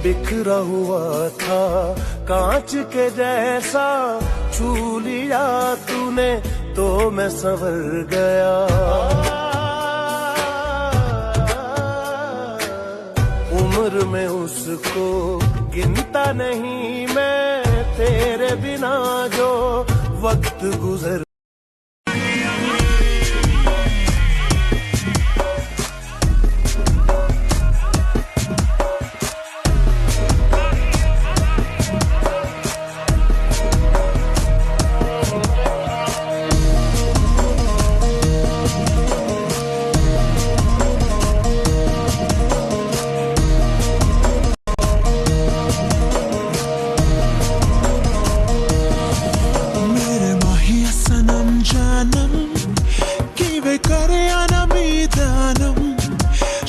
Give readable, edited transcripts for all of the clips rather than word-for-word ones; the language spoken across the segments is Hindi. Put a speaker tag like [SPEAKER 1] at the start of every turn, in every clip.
[SPEAKER 1] बिखरा हुआ था कांच के जैसा, छू लिया तूने तो मैं संवर गया। उम्र में उसको गिनता नहीं मैं, तेरे बिना जो वक्त गुजर।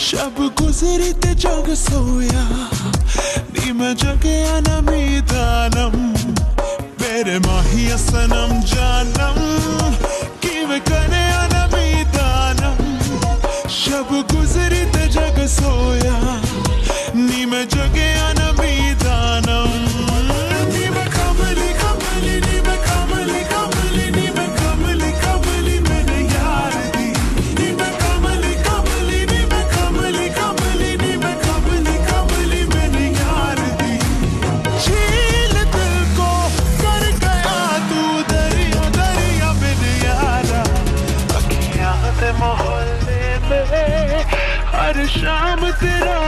[SPEAKER 2] शब गुजरी ते जग सोया, नी मैं जगया ना मीदानम। मेरे माहिया सनम जानम, कि वे करे ना मीदानम। शब गुजरी ते जग सोया, नी मैं जगया ना मीदानम। नी मैं कमली कमली, नी मैं कमली कमली, नी मैं कमली कमली मैंने यार दी। नी मैं कमली कमली, नी मैं कमली कमली, नी मैं कमली कमली मैंने यार दी। झील दिल को कर गया तू दरिया दरिया बिन यारा। अखियां ते मोहल्ले में हर शाम तेरा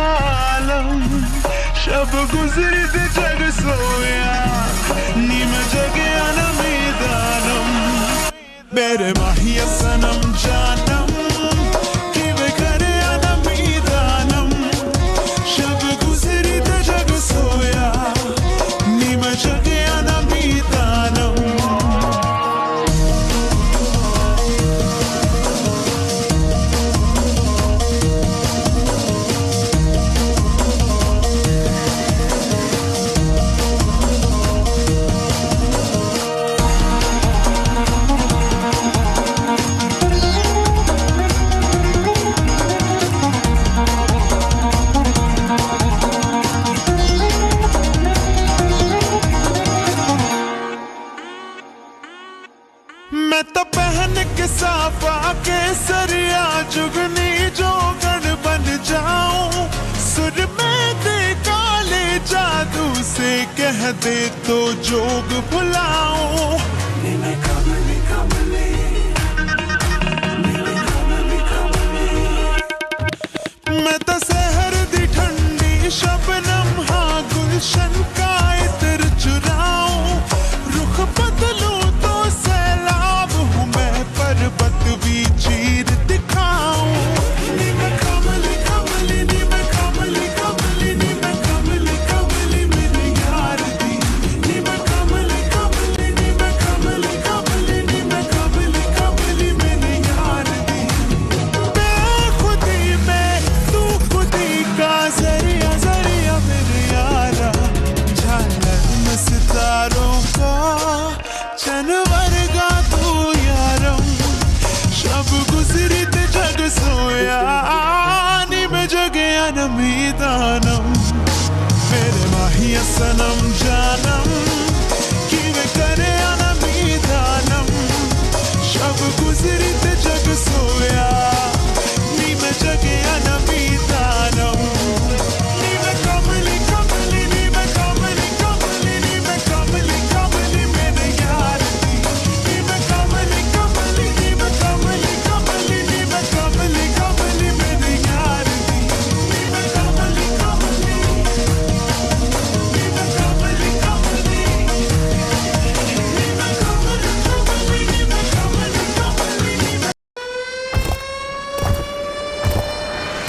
[SPEAKER 2] आलम। शब गुजरी ते जग सोया, नी मैं जगया ना मीदानम। मेरे माहिया सनम जानम, कि वे करे ना मीदानम। शब गुजरी ते जग सोया, नी मैं जगया ना मीदानम। मैं तो पहन के साफा के सरिया जुगनी जोगन बन जाऊं। सुर में दे काले जादू से कह दे तो जोग भुलाऊं। नी मैं कमली कमली, नी मैं कमली कमली। मैं तो